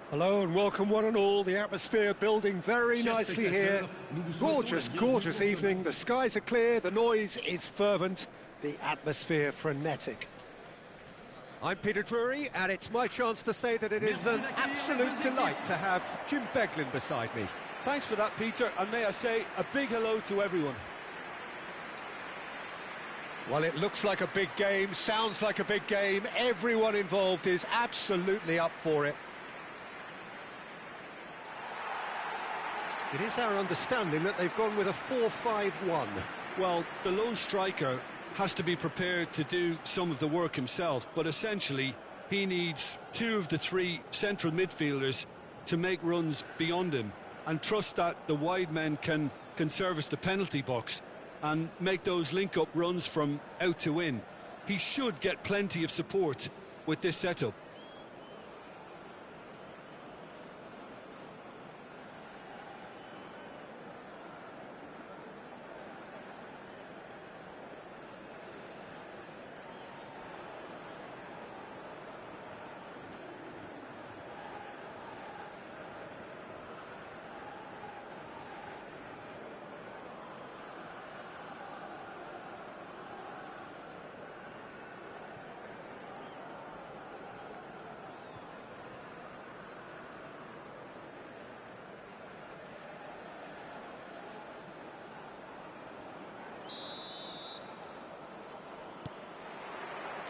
Hello and welcome one and all. The atmosphere building very nicely here. Gorgeous, gorgeous evening. The skies are clear, the noise is fervent, the atmosphere frenetic. I'm Peter Drury, and it's my chance to say that it is an absolute delight to have Jim Beglin beside me. Thanks for that, Peter, and may I say a big hello to everyone. Well, it looks like a big game, sounds like a big game. Everyone involved is absolutely up for it. It is our understanding that they've gone with a 4-5-1. Well, the lone striker has to be prepared to do some of the work himself, but essentially he needs two of the three central midfielders to make runs beyond him and trust that the wide men can service the penalty box and make those link-up runs from out to in. He should get plenty of support with this setup.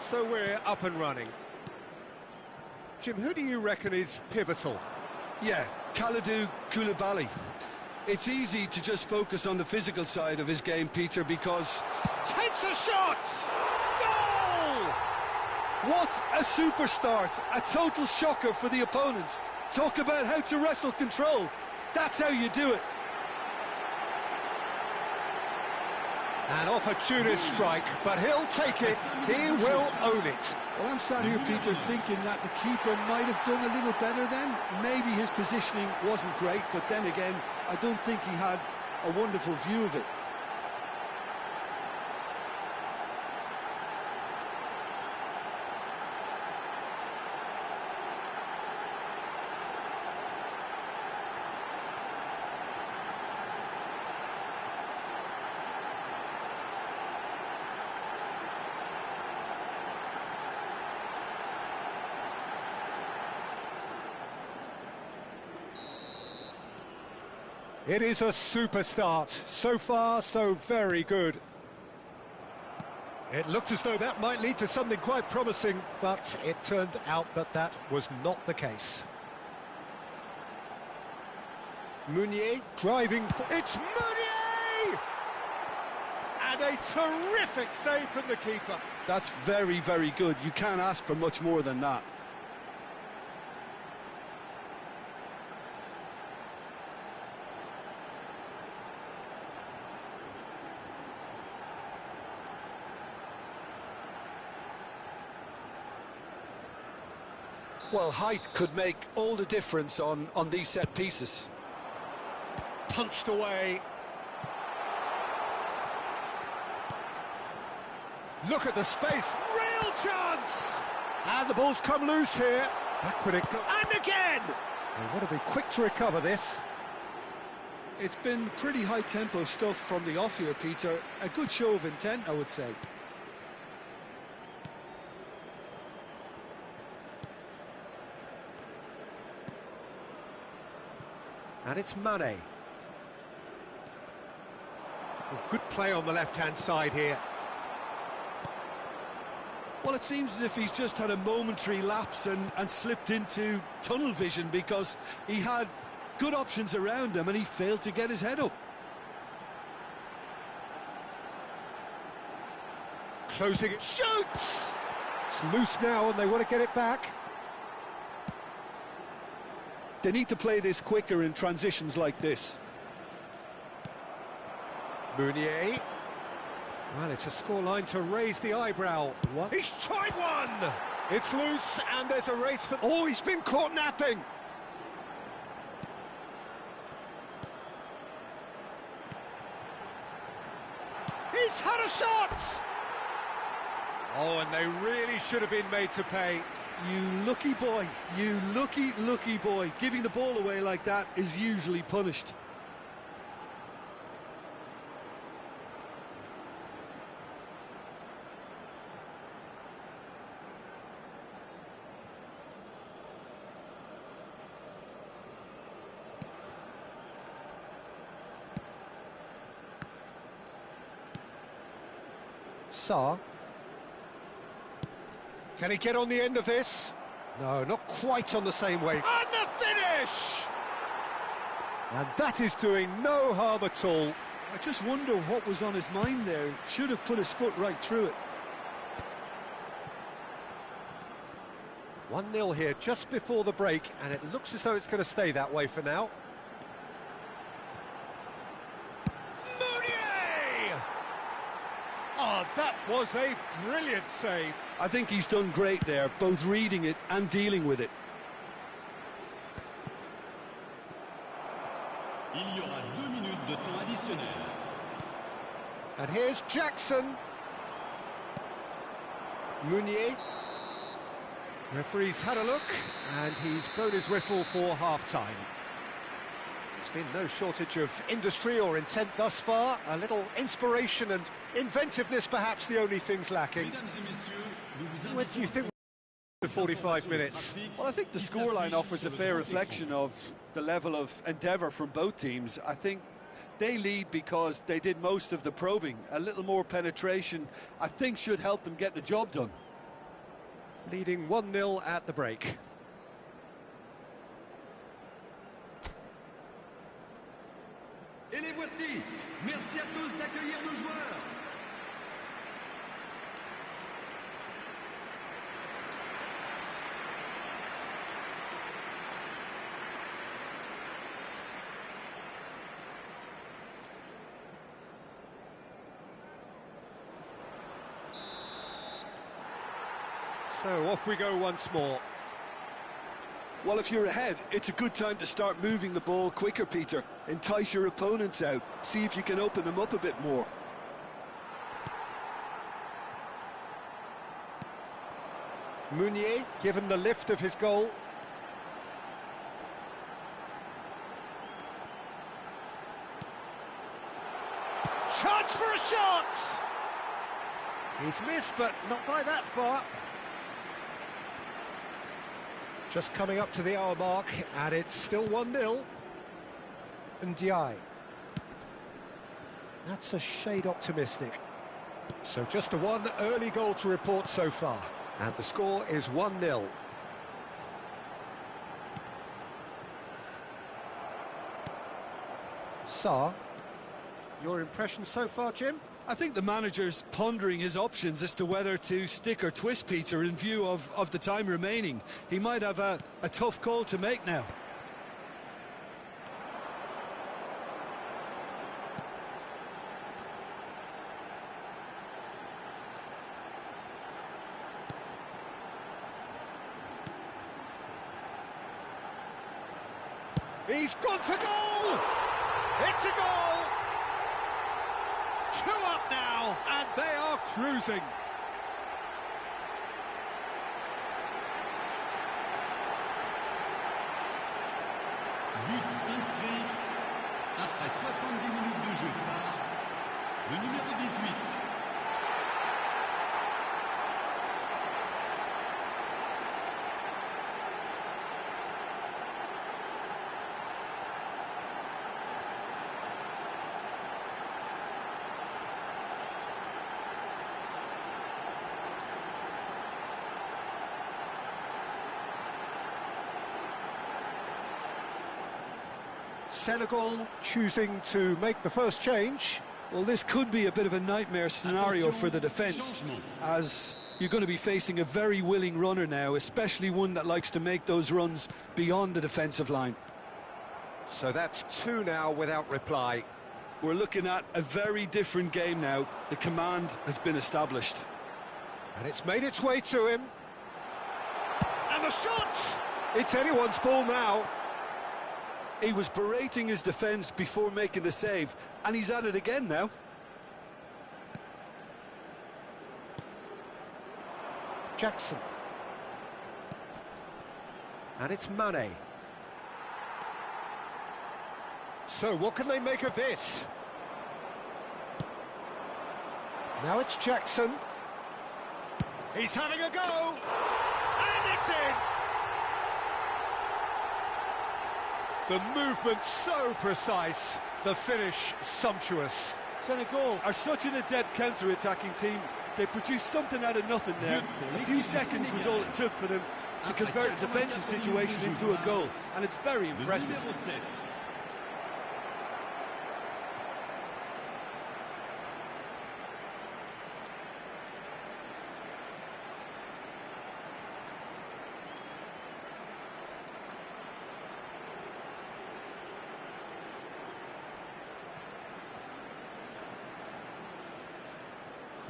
So we're up and running. Jim, who do you reckon is pivotal? Yeah, Kalidou Koulibaly. It's easy to just focus on the physical side of his game, Peter, because... Takes a shot! Goal! What a super start! A total shocker for the opponents. Talk about how to wrestle control. That's how you do it. An opportunist strike, but he'll take it, he will own it. Well, I'm sat here, Peter, thinking that the keeper might have done a little better then. Maybe his positioning wasn't great, but then again, I don't think he had a wonderful view of it. It is a super start. So far, so very good. It looked as though that might lead to something quite promising, but it turned out that that was not the case. Meunier driving for... It's Meunier! And a terrific save from the keeper. That's very, very good. You can't ask for much more than that. Well, height could make all the difference on these set pieces. Punched away. Look at the space. Real chance! And the ball's come loose here. Back would it go. And again! They want to be quick to recover this. It's been pretty high-tempo stuff from the off here, Peter. A good show of intent, I would say. And it's Mane. Oh, good play on the left-hand side here. Well, it seems as if he's just had a momentary lapse and slipped into tunnel vision because he had good options around him and he failed to get his head up. Closing it. Shoots! It's loose now and they want to get it back. They need to play this quicker in transitions like this. Meunier. Well, it's a scoreline to raise the eyebrow. What? He's tried one! It's loose, and there's a race for... Oh, he's been caught napping! He's had a shot! Oh, and they really should have been made to pay. You lucky boy, you lucky boy. Giving the ball away like that is usually punished. Sarr. Can he get on the end of this? No, not quite on the same wave. And the finish! And that is doing no harm at all. I just wonder what was on his mind there. Should have put his foot right through it. 1-0 here just before the break, and it looks as though it's going to stay that way for now. Oh, that was a brilliant save. I think he's done great there, both reading it and dealing with it. Il y aura 2 minutes de temps additionnel. And here's Jackson. Meunier. Referee's had a look, and he's blown his whistle for half-time. There's been no shortage of industry or intent thus far. A little inspiration and inventiveness, perhaps the only things lacking. What do you think of 45 minutes? Well, I think the scoreline offers a fair reflection of the level of endeavour from both teams. I think they lead because they did most of the probing. A little more penetration, I think, should help them get the job done. Leading 1-0 at the break. Et les voici. Merci à tous d'accueillir nos joueurs. So off we go once more. Well, if you're ahead, it's a good time to start moving the ball quicker, Peter. Entice your opponents out. See if you can open them up a bit more. Meunier, given the lift of his goal. Chance for a shot! He's missed, but not by that far. Just coming up to the hour mark, and it's still 1-0. Ndiaye. That's a shade optimistic. So just the one early goal to report so far. And the score is 1-0. Sarr. Your impression so far, Jim? I think the manager's pondering his options as to whether to stick or twist, Peter, in view of the time remaining. He might have a tough call to make now. He's gone for goal! It's a goal! 2 up now, and they are cruising. But inscrit après 70 minutes de jeu par le numéro 18. Senegal choosing to make the first change. Well, this could be a bit of a nightmare scenario for the defence, as you're going to be facing a very willing runner now, especially one that likes to make those runs beyond the defensive line. So that's 2 now without reply. We're looking at a very different game now. The command has been established. And it's made its way to him. And the shot! It's anyone's ball now. He was berating his defence before making the save, and he's at it again now. Jackson. And it's Mane. So what can they make of this? Now it's Jackson. He's having a go! And it's in! The movement so precise, the finish sumptuous. Senegal are such an adept counter-attacking team. They produced something out of nothing there. A few seconds was all it took for them to convert a defensive situation into a goal, and it's very impressive.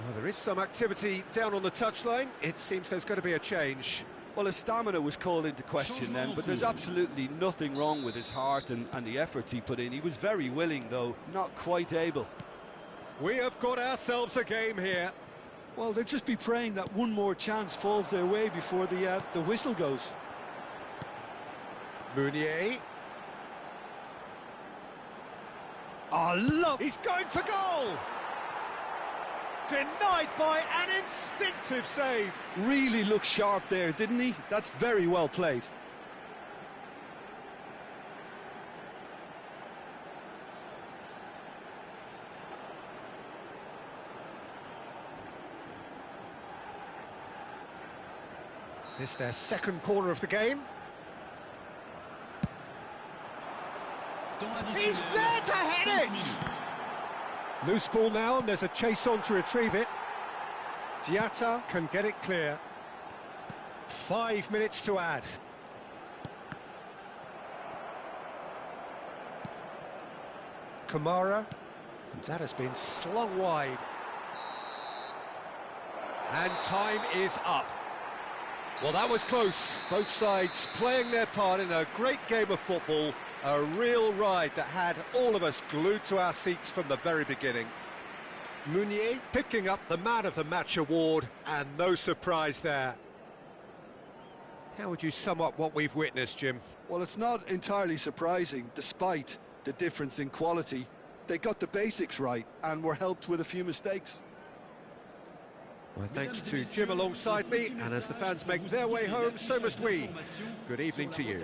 Well, there is some activity down on the touchline. It seems there's going to be a change. Well, his stamina was called into question then, but there's absolutely nothing wrong with his heart and the efforts he put in. He was very willing, though, not quite able. We have got ourselves a game here. Well, they'll just be praying that one more chance falls their way before the whistle goes. Meunier. Oh, look! He's going for goal! Denied by an instinctive save. Really looked sharp there, didn't he? That's very well played. This their second corner of the game. He's there to head it! Loose ball now, and there's a chase on to retrieve it. Diatta can get it clear. 5 minutes to add. Kamara, and that has been slung wide. And time is up. Well, that was close. Both sides playing their part in a great game of football. A real ride that had all of us glued to our seats from the very beginning. Meunier picking up the Man of the Match award, and no surprise there. How would you sum up what we've witnessed, Jim? Well, it's not entirely surprising, despite the difference in quality. They got the basics right and were helped with a few mistakes. Well, thanks to Jim alongside me, and as the fans make their way home, so must we. Good evening to you.